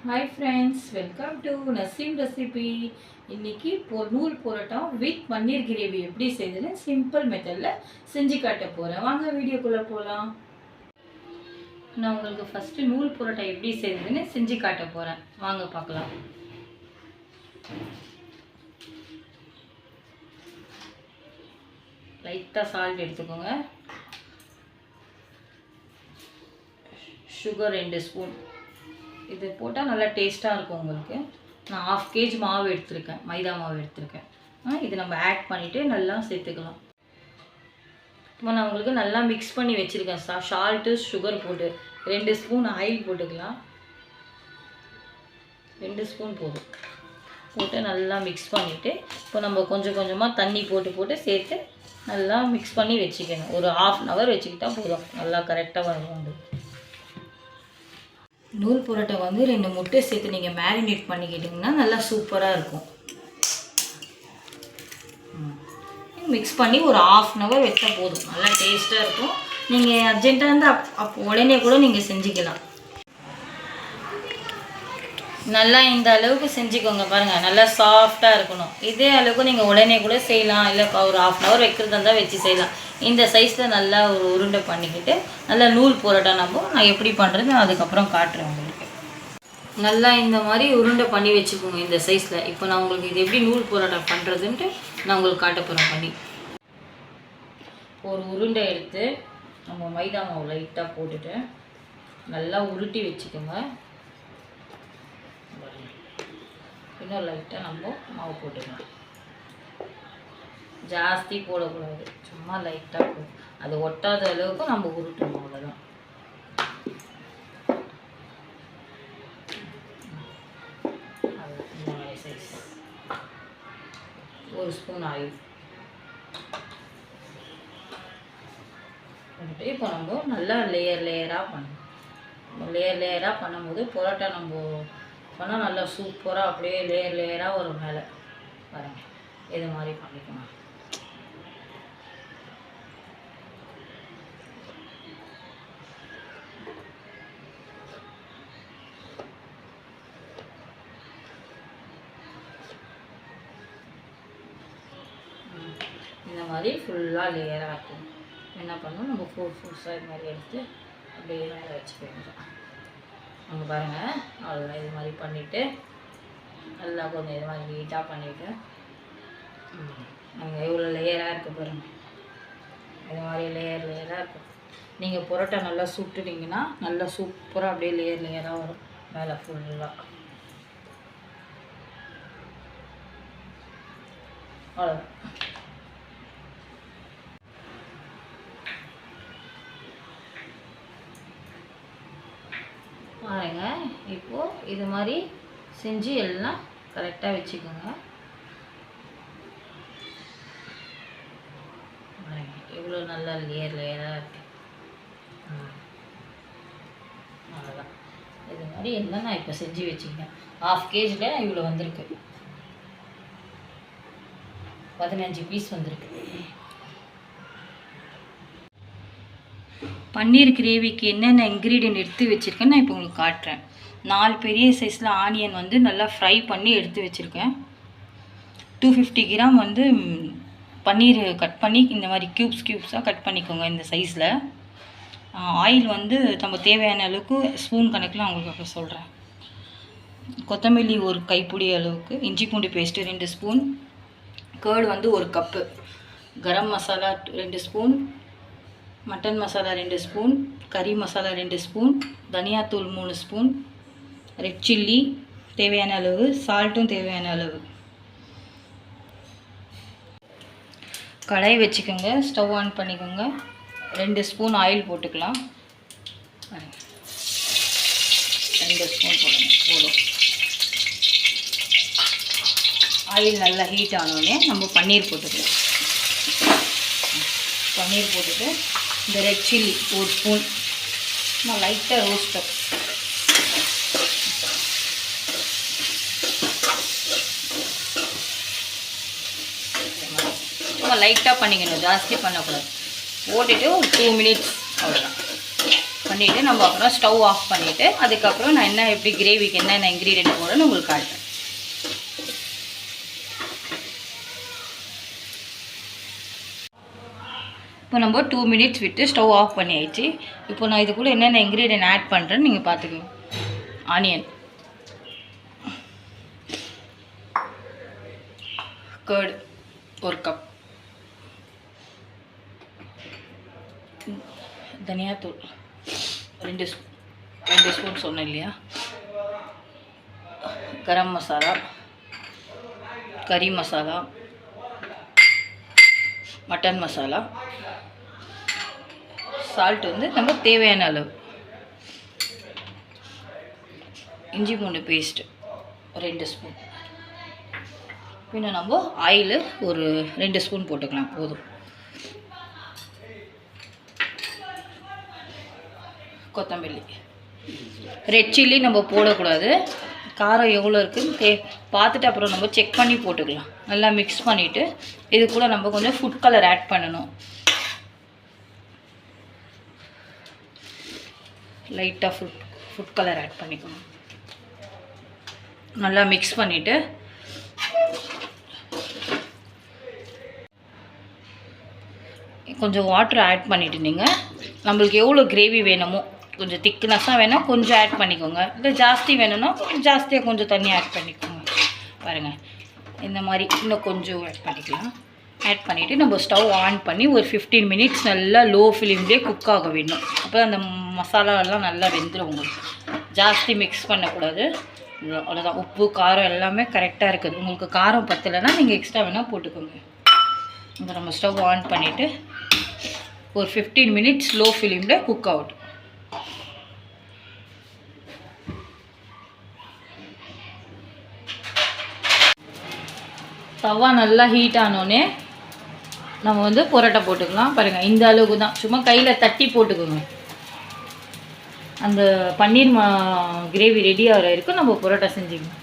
Hi friends, welcome to Naseem recipe. இன்றைக்கி நூல் parotta with paneer gravy எப்படி செய்யுதுன்னு சிம்பிள் மெத்தடில் செஞ்சு காட்ட போகிறேன். வாங்க வீடியோக்குள்ளே போகலாம். நான் உங்களுக்கு ஃபஸ்ட்டு நூல் பரோட்டா எப்படி செய்யுதுன்னு செஞ்சு காட்ட போகிறேன். வாங்க பார்க்கலாம். லைட்டாக சால்ட் எடுத்துக்கோங்க. Sugar 2 spoon. இது போட்டால் நல்லா டேஸ்ட்டாக இருக்கும் உங்களுக்கு. நான் 1/2 kg மாவு எடுத்துருக்கேன், மைதா மாவு எடுத்துருக்கேன். இது நம்ம ஆட் பண்ணிவிட்டு நல்லா சேர்த்துக்கலாம். இப்போ நான் உங்களுக்கு நல்லா மிக்ஸ் பண்ணி வச்சுருக்கேன். சால்ட்டு சுகர் போட்டு 2 ஸ்பூன் ஆயில் போட்டுக்கலாம். 2 ஸ்பூன் போட்டு நல்லா மிக்ஸ் பண்ணிவிட்டு இப்போ நம்ம கொஞ்சம் கொஞ்சமாக தண்ணி போட்டு சேர்த்து நல்லா மிக்ஸ் பண்ணி வச்சுக்கணும். ஒரு 1/2 hour வச்சுக்கிட்டால் போதும். நல்லா கரெக்டாக வரும் உங்களுக்கு. நூல் பரோட்டா 2 முட்டை சேர்த்து நீங்கள் மேரினேட் பண்ணிக்கிட்டிங்கன்னா நல்லா சூப்பராக இருக்கும். மிக்ஸ் பண்ணி ஒரு 1/2 hour வச்சால் போதும். நல்லா டேஸ்ட்டாக இருக்கும். நீங்கள் அர்ஜென்ட்டாக இருந்தால் அப்போ உடனே கூட நீங்கள் செஞ்சுக்கலாம். நல்லா இந்த அளவுக்கு செஞ்சுக்கோங்க. பாருங்கள், நல்லா சாஃப்டாக இருக்கணும். இதே அளவுக்கு நீங்கள் உடனே கூட செய்யலாம், இல்லை ஒரு 1/2 hour வைக்கிறதா இருந்தால் வச்சு செய்யலாம். இந்த சைஸில் நல்லா ஒரு உருண்டை பண்ணிக்கிட்டு நல்லா நூல் பரோட்டா நான் எப்படி பண்ணுறது அதுக்கப்புறம் காட்டுறேன் உங்களுக்கு. நல்லா இந்த மாதிரி உருண்டை பண்ணி வச்சுக்கோங்க இந்த சைஸில். இப்போ நான் உங்களுக்கு இது எப்படி நூல் பரோட்டா பண்ணுறதுன்ட்டு நான் உங்களுக்கு காட்ட போகிறேன் பண்ணி. ஒரு உருண்டை எடுத்து நம்ம மைதா மாவு லைட்டாக போட்டுட்டு நல்லா உருட்டி வச்சுக்கோங்க. இன்னும் லைட்டாக நம்ம மாவு போட்டுக்கலாம். ஜாஸ்தி போடக்கூடாது, சும்மா லைட்டாக போடும். அது ஒட்டாத அளவுக்கு நம்ம உருட்டணும், அவ்வளோதான். இந்த மாதிரி சைஸ். 1 ஸ்பூன் ஆயில் போட்டு இப்போ நம்ம நல்லா லேயராக பண்ணணும். லேயராக பண்ணும்போது பரோட்டா நம்ம பண்ணால் நல்லா சூப்பராக அப்படியே லேயராக வரும் மேலே. பாருங்கள், இது மாதிரி பண்ணிக்கணும். இந்த மாதிரி ஃபுல்லாக லேயராக இருக்கும். என்ன பண்ணணும், நம்ம ஃபுட்ஸாக இது மாதிரி எடுத்து அப்படியே மேலே வச்சுக்கணும். அங்கே பாருங்கள், அவ்வளோதான். இது மாதிரி பண்ணிவிட்டு நல்லா கொஞ்சம் இது மாதிரி நீட்டாக பண்ணிவிட்டு அங்கே எவ்வளோ லேயராக இருக்குது பாருங்கள். இது மாதிரி லேயராக இருக்கும். நீங்கள் பரோட்டா நல்லா சுட்டுட்டிங்கன்னா நல்லா சூப்பராக அப்படியே லேயராக வரும் மேலே ஃபுல்லாக. அவ்வளோதான். பாருங்க, இப்போது இது மாதிரி செஞ்சு எல்லாம் கரெக்டாக வச்சுக்கோங்க. எவ்வளோ நல்லா லேயராக இருக்கு. அவ்வளோதான். இது மாதிரி எல்லாம் நான் இப்போ செஞ்சு வச்சுக்கிட்டேன். 1/2 kg இவ்வளோ வந்திருக்கு. 15 பீஸ் வந்திருக்கு. பன்னீர் கிரேவிக்கு என்னென்ன இன்க்ரீடியன்ட் எடுத்து வச்சுருக்கேன்னு நான் இப்போ உங்களுக்கு காட்டுறேன். 4 பெரிய சைஸில் ஆனியன் நல்லா ஃப்ரை பண்ணி எடுத்து வச்சுருக்கேன். 250 கிராம் பன்னீர் கட் பண்ணி இந்த மாதிரி க்யூப்ஸாக கட் பண்ணிக்கோங்க இந்த சைஸில். ஆயில் நம்ம தேவையான அளவுக்கு ஸ்பூன் கணக்கில் உங்களுக்கு அப்புறம் சொல்கிறேன். கொத்தமல்லி 1 கைப்பிடி அளவுக்கு, இஞ்சி பூண்டு paste 2 spoon, curd 1 cup, garam masala 2 spoon, mutton masala 2 spoon, curry masala 2 spoon, தனியாத்தூள் 3 ஸ்பூன், ரெட் சில்லி தேவையான அளவு, சால்ட்டும் தேவையான அளவு. கடாய் வச்சுக்கோங்க, ஸ்டவ் ஆன் பண்ணிக்கோங்க. 2 ஸ்பூன் ஆயில் போட்டுக்கலாம். 2 ஸ்பூன் போடும். ஆயில் நல்லா ஹீட் ஆனோடனே நம்ம பன்னீர் போட்டுக்கலாம். பன்னீர் போட்டுட்டு இந்த ரெட் சில்லி 1 ஸ்பூன் நான் லைட்டாக ரோஸ்டர். லைட்டாக பண்ணிக்கணும், ஜாஸ்தி பண்ணக்கூடாது. போட்டுட்டு ஒரு 2 minutes அவ்வளோதான். பண்ணிவிட்டு நம்ம அப்புறம் ஸ்டவ் ஆஃப் பண்ணிவிட்டு அதுக்கப்புறம் நான் என்ன எப்படி கிரேவிக்கு என்னென்ன இன்க்ரீடியன்ட் போடுறேன்னு உங்களுக்கு காட்டுறேன். இப்போ நம்ம 2 மினிட்ஸ் விட்டு ஸ்டவ் ஆஃப் பண்ணியாச்சு. இப்போ நான் இதுக்குள்ளே என்னென்ன இன்க்ரீடியன்ட் ஆட் பண்ணுறேன்னு நீங்கள் பார்த்துக்கோங்க. ஆனியன், கர்டு 1 கப், தனியாத்தூள் 2 ஸ்பூன் சொன்னேன் இல்லையா, கரம் மசாலா, கறி மசாலா, மட்டன் மசாலா, சால்ட் வந்து நம்ம தேவையான அளவு, இஞ்சி பூண்டு பேஸ்ட்டு 2 ஸ்பூன், பின்ன நம்ம ஆயில் ஒரு 2 ஸ்பூன் போட்டுக்கலாம் போதும். கொத்தமல்லி, ரெட் சில்லி நம்ம போடக்கூடாது, காரம் எவ்வளோ இருக்குதுன்னு பார்த்துட்டு அப்புறம் நம்ம செக் பண்ணி போட்டுக்கலாம். நல்லா மிக்ஸ் பண்ணிவிட்டு இது கூட நம்ம கொஞ்சம் ஃபுட் கலர் ஆட் பண்ணணும். லைட்டாக ஃபுட் கலர் ஆட் பண்ணிக்கணும். நல்லா மிக்ஸ் பண்ணிவிட்டு கொஞ்சம் வாட்டர் ஆட் பண்ணிவிட்டு நீங்கள் நம்மளுக்கு எவ்வளோ கிரேவி வேணுமோ, கொஞ்சம் திக்னஸாக வேணும் கொஞ்சம் ஆட் பண்ணிக்கோங்க, இல்லை ஜாஸ்தி வேணும்னா ஜாஸ்தியாக கொஞ்சம் தண்ணி ஆட் பண்ணிக்கோங்க. பாருங்கள் இந்த மாதிரி இன்னும் கொஞ்சம் ஆட் பண்ணிக்கலாம். ஆட் பண்ணிவிட்டு நம்ம ஸ்டவ் ஆன் பண்ணி ஒரு 15 மினிட்ஸ் நல்லா லோ ஃப்ளேம்லேயே குக் ஆக வேணும். அப்போ அந்த மசாலாவெல்லாம் நல்லா வெந்துடும். உங்களுக்கு ஜாஸ்தி மிக்ஸ் பண்ணக்கூடாது. அவ்வளோதான். உப்பு காரம் எல்லாமே கரெக்டாக இருக்குது. உங்களுக்கு காரம் பத்தலைன்னா நீங்கள் எக்ஸ்ட்ரா வேணால் போட்டுக்கோங்க. இப்போ நம்ம ஸ்டவ் ஆன் பண்ணிவிட்டு ஒரு 15 மினிட்ஸ் லோ ஃப்ளேமில் குக் ஆகட்டும். தவா நல்லா ஹீட் ஆனோடனே நம்ம வந்து பரோட்டா போட்டுக்கலாம். பாருங்கள் இந்த அளவுக்கு தான், சும்மா கையில் தட்டி போட்டுக்கோங்க. அந்த பன்னீர் கிரேவி ரெடி ஆகிற வரைக்கும் நம்ம பரோட்டா செஞ்சுக்கணும்.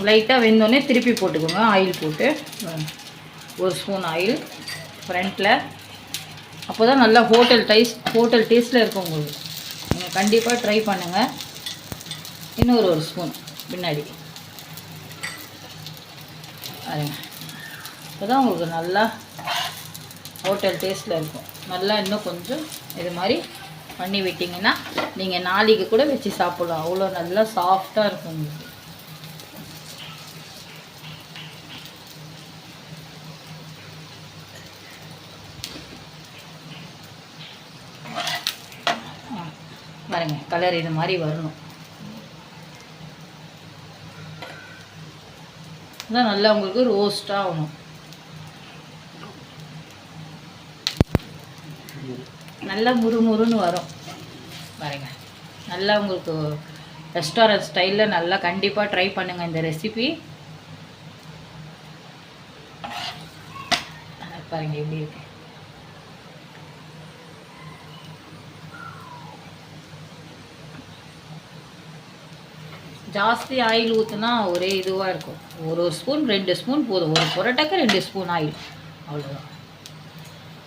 லைட்டாக வெந்தோடனே திருப்பி போட்டுக்கோங்க. ஆயில் போட்டு 1 ஸ்பூன் ஆயில் ஃப்ரண்ட்டில். அப்போ தான் நல்லா ஹோட்டல் டேஸ்ட்டில் இருக்கும் உங்களுக்கு. நீங்கள் கண்டிப்பாக ட்ரை பண்ணுங்கள். இன்னொரு 1 ஸ்பூன் பின்னாடி அதுங்க. அப்போ தான் உங்களுக்கு நல்லா ஹோட்டல் டேஸ்ட்டில் இருக்கும். நல்லா இன்னும் கொஞ்சம் இது மாதிரி பண்ணி விட்டிங்கன்னா நீங்கள் நாளைக்கு கூட வச்சு சாப்பிட்லாம். அவ்வளோ நல்லா சாஃப்டாக இருக்கும் உங்களுக்கு. பாருங்கள் கலர் இது மாதிரி வரணும். அதான் நல்லா உங்களுக்கு ரோஸ்ட்டாக ஆகணும். நல்லா முறுமுறுன்னு வரும் பாருங்கள். நல்லா உங்களுக்கு ரெஸ்டாரண்ட் ஸ்டைலில் நல்லா கண்டிப்பாக ட்ரை பண்ணுங்கள் இந்த ரெசிபி. பாருங்கள் எப்படி இருக்கு. ஜாஸ்தி ஆயில் ஊற்றுனா ஒரே இதுவாக இருக்கும். 1 ஸ்பூன் 2 ஸ்பூன் போதும். ஒரு பரோட்டாக்கு 2 ஸ்பூன் ஆயில், அவ்வளோதான்.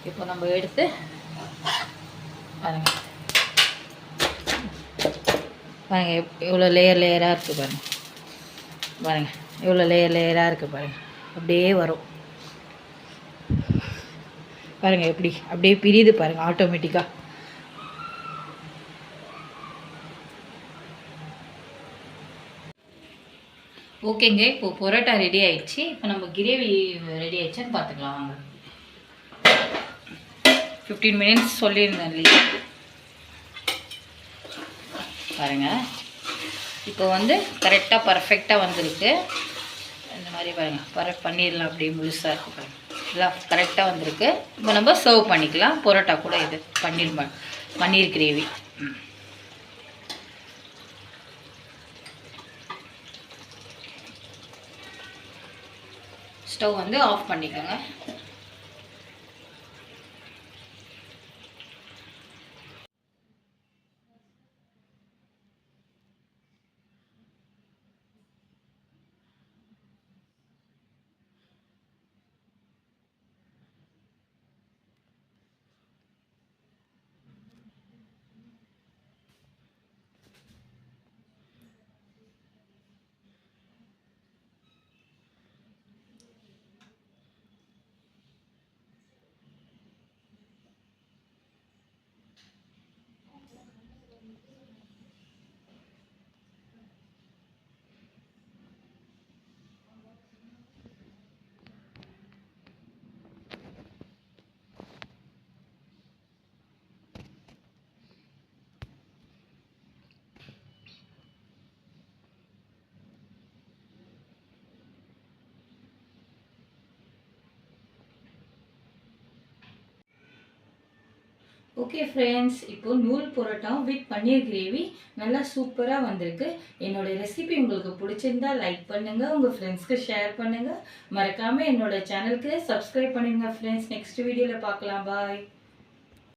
இப்போ நம்ம எடுத்து பாருங்கள் பாருங்கள் எவ்வளோ லேயராக இருக்குது பாருங்கள். பாருங்கள் எவ்வளோ லேயராக இருக்குது பாருங்கள். அப்படியே வரும் பாருங்கள். எப்படி அப்படியே பிரியுது பாருங்கள் ஆட்டோமேட்டிக்காக. ஓகேங்க, இப்போது பரோட்டா ரெடி ஆயிடுச்சு. இப்போ நம்ம கிரேவி ரெடி ஆயிடுச்சுன்னு பார்த்துக்கலாம் வாங்க. 15 மினிட்ஸ் சொல்லியிருந்தேன் இல்லையா. பாருங்கள் இப்போ வந்து கரெக்டாக பர்ஃபெக்டாக வந்திருக்கு. இந்த மாதிரி பாருங்கள் பண்ணிடலாம். அப்படியே முழுசாக இருக்குது பாருங்கள். எல்லாம் கரெக்டாக வந்திருக்கு. இப்போ நம்ம சர்வ் பண்ணிக்கலாம். பரோட்டா கூட இது பன்னீர் கிரேவி. ஸ்டவ் வந்து ஆஃப் பண்ணிக்கோங்க. ஓகே ஃப்ரெண்ட்ஸ், இப்போ நூல் பரோட்டா வித் பன்னீர் கிரேவி நல்லா சூப்பராக வந்திருக்கு. என்னோட ரெசிபி உங்களுக்கு பிடிச்சிருந்தா லைக் பண்ணுங்கள், உங்கள் ஃப்ரெண்ட்ஸ்க்கு ஷேர் பண்ணுங்கள், மறக்காமல் என்னோட சேனலுக்கு சப்ஸ்கிரைப் பண்ணுங்கள் ஃப்ரெண்ட்ஸ். நெக்ஸ்ட் வீடியோவில் பார்க்கலாம். பாய்.